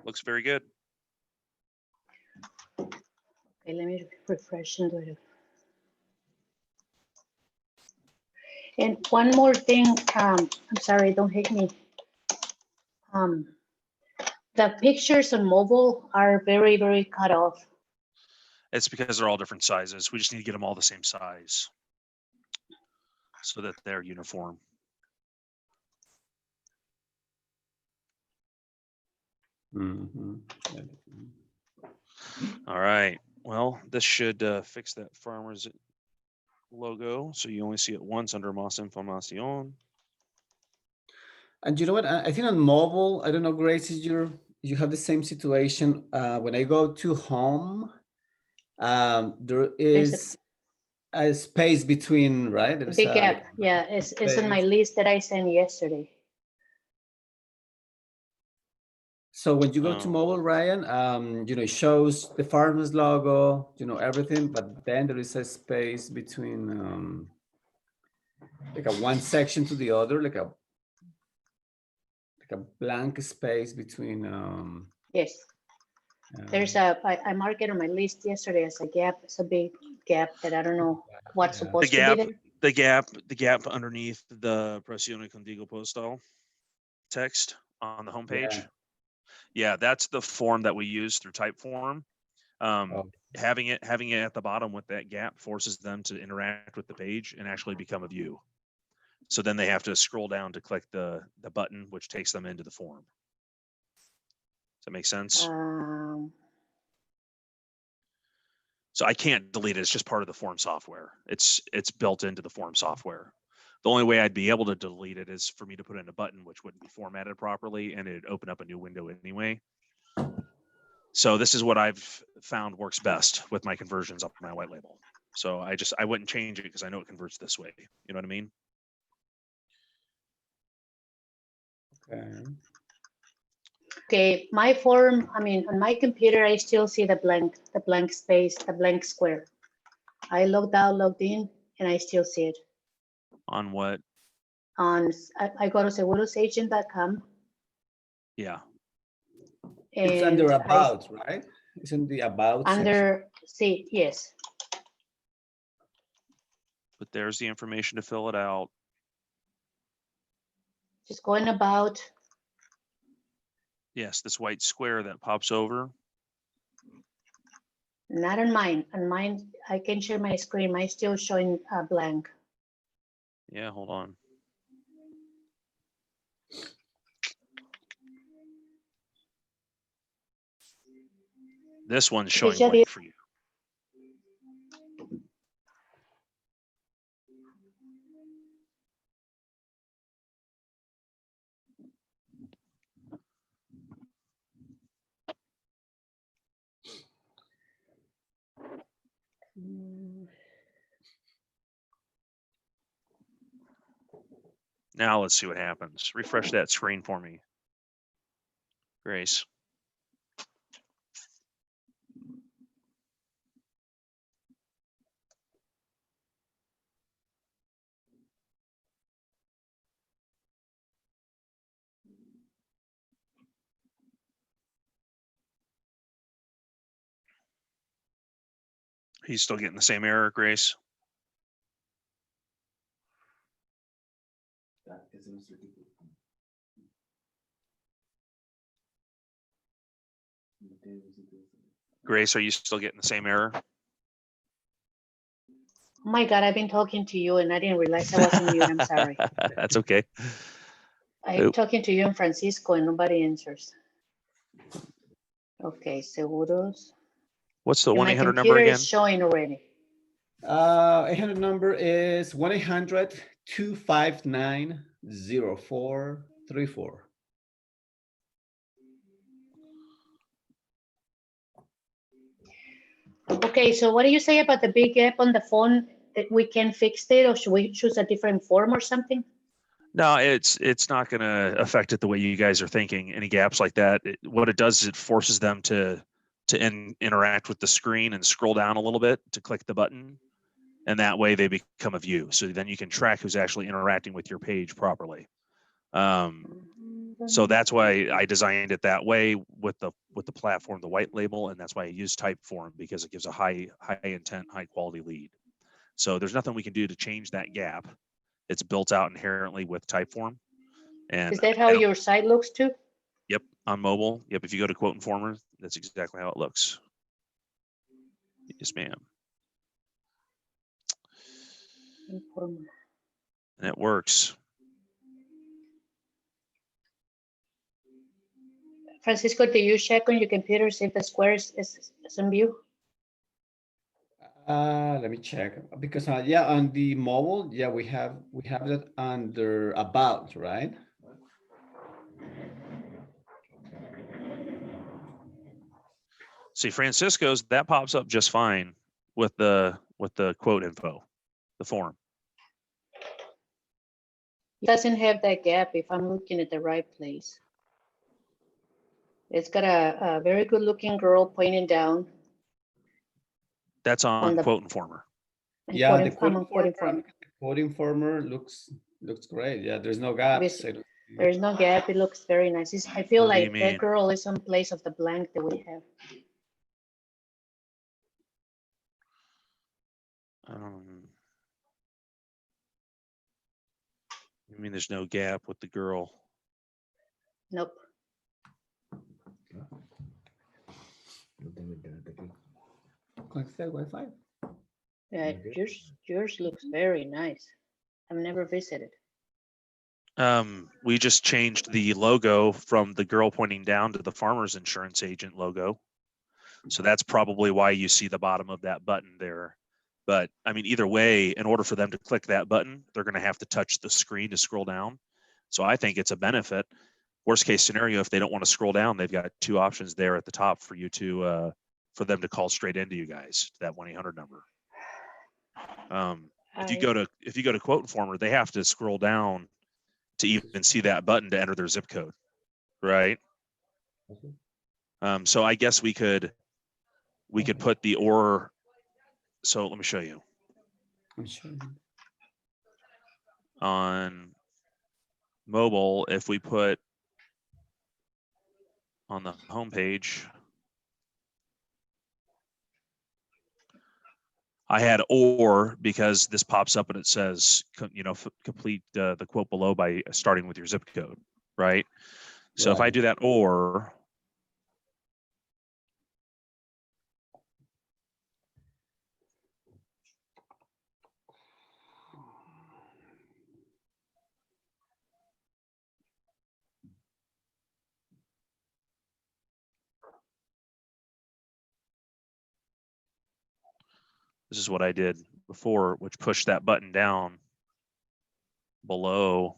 looks very good. Okay, let me refresh and do it. And one more thing, I'm sorry, don't hate me. The pictures on mobile are very, very cut off. It's because they're all different sizes. We just need to get them all the same size so that they're uniform. Mhm. All right. Well, this should fix that farmer's logo. So you only see it once under Más Información. And you know what? I think on mobile, I don't know, Grace, is you have the same situation. When I go to home, there is a space between, right? A There's big a gap. Yeah, it's in my space. list that I sent yesterday. So when you go to Oh. mobile, Ryan, it shows the farmer's logo, everything, but then there is a space between like a one section to the other, like a blank space between Yes. There's I marked it on my list yesterday as a gap. It's a big gap that I don't know what's Yeah. supposed to gap. be there. The gap underneath the Presione Contigo Postal text on the homepage. Yeah, that's the form that we use through Typeform. Oh. Having it at the bottom with that gap forces them to interact with the page and actually become a view. So then they have to scroll down to click the button, which takes them into the form. Does that make sense? So I can't delete it. It's just part of the form software. It's built into the form software. The only way I'd be able to delete it is for me to put in a button, which wouldn't be formatted properly, and it'd open up a new window anyway. So this is what I've found works best with my conversions up my white label. So I wouldn't change it because I know it converts this way. You know what I mean? Okay. Okay, my form, I mean, on my computer, I still see the blank space, the blank square. I logged out, logged in, and I still see it. On what? I go to segurosagent.com. Yeah. It's and under I- about, right? It's in the about section. Under, see, yes. But there's the information to fill it out. Just going about, Yes, this white square that pops over. not on mine. On mine, I can share my screen. Mine still showing blank. Yeah, hold on. This one's showing Just white for you. Now let's see what happens. Refresh that screen for me, Grace. He's still getting the same error, Grace. Ah, ese es nuestro equipo. No tiene visita. Grace, are you still getting the same error? Oh my God, I've been talking to you and I didn't realize I wasn't mute. I'm sorry. That's okay. I'm Oop. talking to you and Francisco and nobody answers. Okay, seguros. What's the And my 1-800 number computer again? is showing already. 800 number is 1-800-259-0434. Okay, so what do you say about the big gap on the phone? That we can fix it, or should we choose a different form or something? No, it's not going to affect it the way you guys are thinking. Any gaps like that, what it does is it forces them to interact with the screen and scroll down a little bit to click the button, and that way they become a view. So then you can track who's actually interacting with your page properly. So that's why I designed it that way with the platform, the white label, and that's why I use Typeform, because it gives a high intent, high quality lead. So there's nothing we can do to change that gap. It's built out inherently with Typeform. And Is that how your site looks too? Yep, on mobile. Yep, if you go to Quote Informer, that's exactly how it looks. Yes, ma'am. Informer. And it works. Francisco, do you check on your computer see if the square is in view? Let me check, because yeah, on the mobile, yeah, we have that under about, right? See, Francisco's, that pops up just fine with the quote info, the form. It doesn't have that gap if I'm looking at the right place. It's got a very good looking girl pointing down. That's on On the- Quote Informer. and Yeah, quote the inf- I'm on quote informer. quote informer looks great. Yeah, there's no gaps. Obviously. There's no gap. It looks very nice. I feel What do you like that mean? girl is in place of the blank that we have. You mean there's no gap with the girl? Nope. No tengo internet aquí. Conecta el Wi-Fi. Yeah, Okay. yours looks very nice. I've never visited. We just changed the logo from the girl pointing down to the farmer's insurance agent logo. So that's probably why you see the bottom of that button there. But I mean, either way, in order for them to click that button, they're going to have to touch the screen to scroll down. So I think it's a benefit. Worst case scenario, if they don't want to scroll down, they've got two options there at the top for you to, for them to call straight into you guys, that 1-800 number. If you go to Quote Informer, they have to scroll down to even see that button to enter their zip code, right? Okay. So I guess we could put the or. So let me show you I'm sure. on mobile. If we put on the home page, I had or because this pops up and it says, complete the quote below by starting with your zip code, right? So if I Right. do that or, this is what I did before, which pushed that button down below.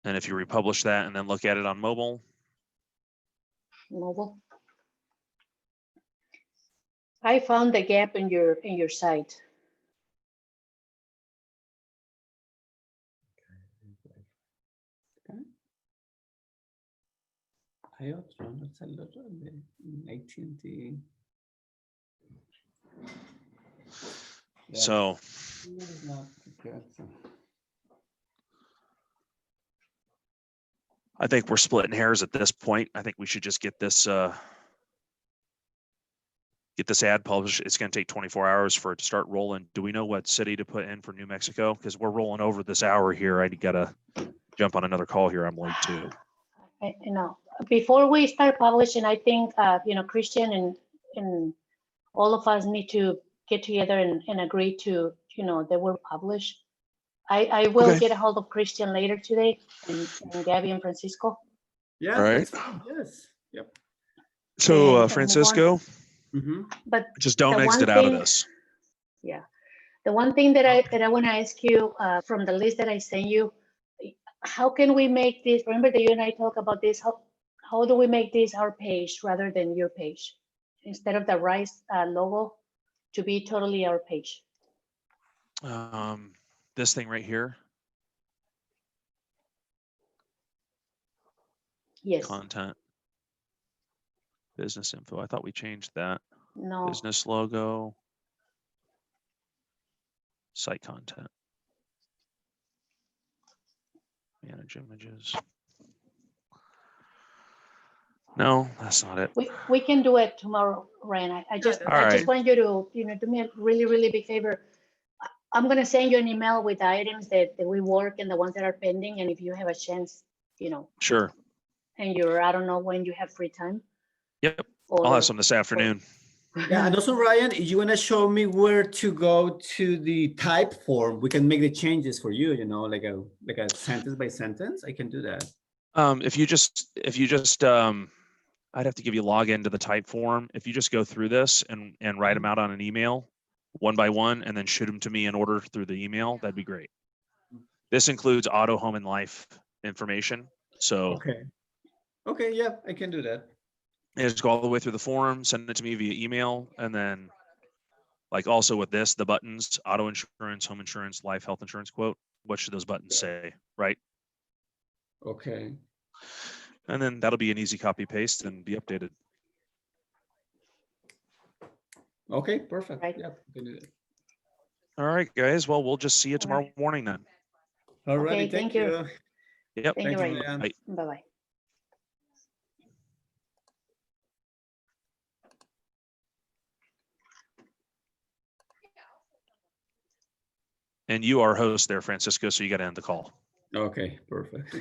And if you republish that and then look at it on mobile, Mobile. I found the gap in your site. Hay otro, no está el otro de AT&T. Yeah, so this is not good. I think we're splitting hairs at this point. I think we should just get this ad published. It's going to take 24 hours for it to start rolling. Do we know what city to put in for New Mexico? Because we're rolling over this hour here. I gotta jump on another call here. I'm late too. Before we start publishing, I think Christian and all of us need to get together and agree to that we're published. I will Okay. get a hold of Christian later today and Gabby and Francisco. Yeah. All right. That's fine. Yes. Yep. So And Francisco, But just don't the exit one out of thing- this. yeah, the one thing that I want to ask you from the list that I sent you, how can we make this? Remember that you and I talk about this. How do we make this our page rather than your page instead of the RISE logo to be totally our page? This thing right here, Yes. content, business info. I thought we changed that. No. Business logo, site content, manage images. No, that's not it. We can do it tomorrow, Ryan. I just Alright. want you to do me a really big favor. I'm gonna send you an email with the items that we work and the ones that are pending, and if you have a chance, Sure. and I don't know when you have free time. Yep. I'll have some this afternoon. Yeah, and also Ryan, if you want to show me where to go to the type form, we can make the changes for you. Like a sentence by sentence. I can do that. If you just, I'd have to give you a login to the type form. If you just go through this and write them out on an email, one by one, and then shoot them to me in order through the email, that'd be great. This includes auto, home, and life information. So Okay, yeah, I can do that. just go all the way through the form, send it to me via email, and then like also with this, the buttons, auto insurance, home insurance, life, health insurance quote, what should those buttons say, right? Okay. And then that'll be an easy copy paste and be updated. Okay, perfect. Right. Yeah, we can do that. All right, guys. Well, we'll just see you tomorrow morning then. All Okay, righty, thank thank you. you. Yep. Thank you Thank very you, much. Marianne. Bye. Bye-bye. And you are host there, Francisco, so you got to end the call. Okay, perfect.